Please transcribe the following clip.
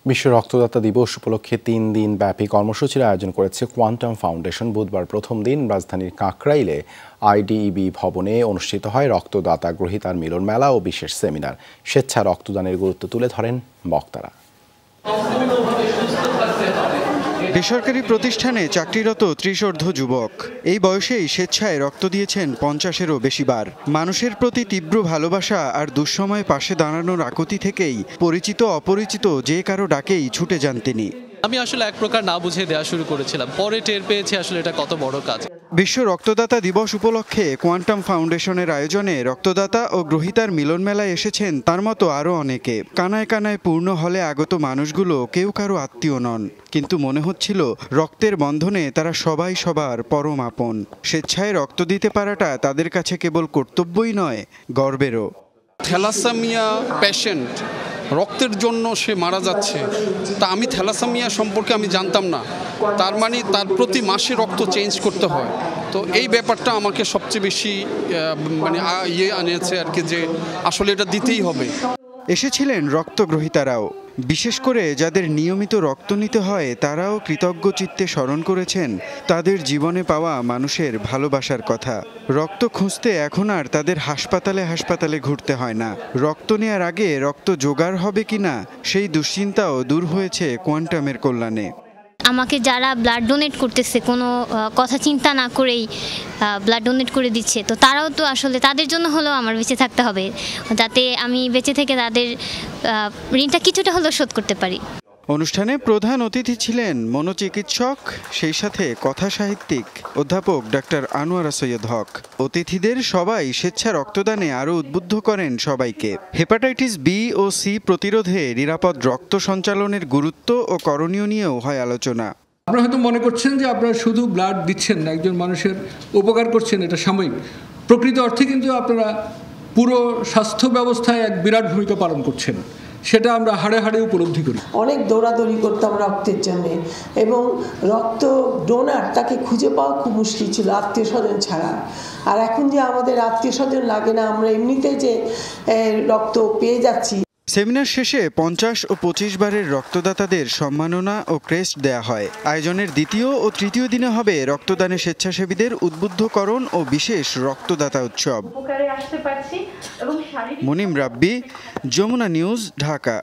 বিশ্ব রক্তদাতা দিবস উপলক্ষে ৩ দিন ব্যাপী কর্মসূচির আয়োজন করেছে কোয়ান্টাম ফাউন্ডেশন। বুধবার প্রথম দিন রাজধানীর কাকরাইলে আইডিইবি ভবনে অনুষ্ঠিত হয় রক্তদাতা গ্রহীতার মিলন মেলা ও বিশেষ সেমিনার। স্বেচ্ছা রক্তদানের গুরুত্ব তুলে ধরেন বক্তারা। বেসরকারি প্রতিষ্ঠানে চাকরিরত ৩০ যুবক এই বয়সেই স্বেচ্ছায় রক্ত দিয়েছেন ৫০-এরও বেশি বার। মানুষের প্রতি তীব্র ভালোবাসা আর দুঃসময়ে পাশে দাঁড়ানোর আকুতি থেকেই পরিচিত অপরিচিত যে কারো ডাকেই ছুটে যান তিনি। আমি আসলে এক প্রকার না বুঝে দেওয়া শুরু করেছিলাম, পরে টের পেয়েছি আসলে এটা কত বড় কাজ। বিশ্ব রক্তদাতা দিবস উপলক্ষে কোয়ান্টাম ফাউন্ডেশনের আয়োজনে রক্তদাতা ও গ্রহীতার মিলন মেলায় এসেছেন তার মতো আরও অনেকে। কানায় কানায় পূর্ণ হলে আগত মানুষগুলো কেউ কারো আত্মীয় নন, কিন্তু মনে হচ্ছিল রক্তের বন্ধনে তারা সবাই সবার পরম আপন। স্বেচ্ছায় রক্ত দিতে পারাটা তাদের কাছে কেবল কর্তব্যই নয়, গর্বেরও। থ্যালাসেমিয়া পেশেন্ট, রক্তের জন্য সে মারা যাচ্ছে, তা আমি থ্যালাসেমিয়া সম্পর্কে আমি জানতাম না। তার মানে তার প্রতি মাসে রক্ত চেঞ্জ করতে হয়। তো এই ব্যাপারটা আমাকে সবচেয়ে বেশি আনিয়েছে আর কি, যে আসলে এটা দিতেই হবে। এসেছিলেন রক্তগ্রহীতারাও, বিশেষ করে যাদের নিয়মিত রক্ত নিতে হয় তারাও কৃতজ্ঞ চিত্তে স্মরণ করেছেন তাদের জীবনে পাওয়া মানুষের ভালোবাসার কথা। রক্ত খুঁজতে এখন আর তাদের হাসপাতালে হাসপাতালে ঘুরতে হয় না। রক্ত নেওয়ার আগে রক্ত জোগাড় হবে কিনা সেই দুশ্চিন্তাও দূর হয়েছে কোয়ান্টামের কল্যাণে। আমাকে যারা ব্লাড ডোনেট করতেছে কোনো কথা চিন্তা না করেই ব্লাড ডোনেট করে দিচ্ছে, তো তারাও তো আসলে তাদের জন্য হলেও আমার বেঁচে থাকতে হবে, যাতে আমি বেঁচে থেকে তাদের ঋণটা কিছুটা হলেও শোধ করতে পারি। অনুষ্ঠানে প্রধান অতিথি ছিলেন মনোচিকিৎসক, সেই সাথে কথা সাহিত্যিক অধ্যাপক ডাক্তার আনোয়ারা সৈয়দ হক। অতিথিদের সবাই স্বেচ্ছা রক্তদানে আরও উদ্বুদ্ধ করেন সবাইকে। হেপাটাইটিস বি ও সি প্রতিরোধে নিরাপদ রক্ত সঞ্চালনের গুরুত্ব ও করণীয় নিয়েও হয় আলোচনা। আপনারা হয়তো মনে করছেন যে আপনারা শুধু ব্লাড দিচ্ছেন না, একজন মানুষের উপকার করছেন, এটা সাময়িক। প্রকৃত অর্থে কিন্তু আপনারা পুরো স্বাস্থ্য ব্যবস্থায় এক বিরাট ভূমিকা পালন করছেন, সেটা আমরা হাড়ে হাড়ে উপলব্ধি করি। অনেক দৌড়াদৌড়ি করতাম রক্তের জন্য, এবং রক্ত ডোনার তাকে খুঁজে পাওয়া খুব মুশকিল ছিল আত্মীয় স্বজন ছাড়া। আর এখন যে আমাদের আত্মীয় স্বজন লাগে না, আমরা এমনিতে যে রক্ত পেয়ে যাচ্ছি। সেমিনার শেষে ৫০ ও ২৫ বারের রক্তদাতাদের সম্মাননা ও ক্রেস্ট দেয়া হয়। আয়োজনের দ্বিতীয় ও তৃতীয় দিনে হবে রক্তদানে স্বেচ্ছাসেবীদের উদ্বুদ্ধকরণ ও বিশেষ রক্তদাতা উৎসব। মুনিম রাব্বি, যমুনা নিউজ, ঢাকা।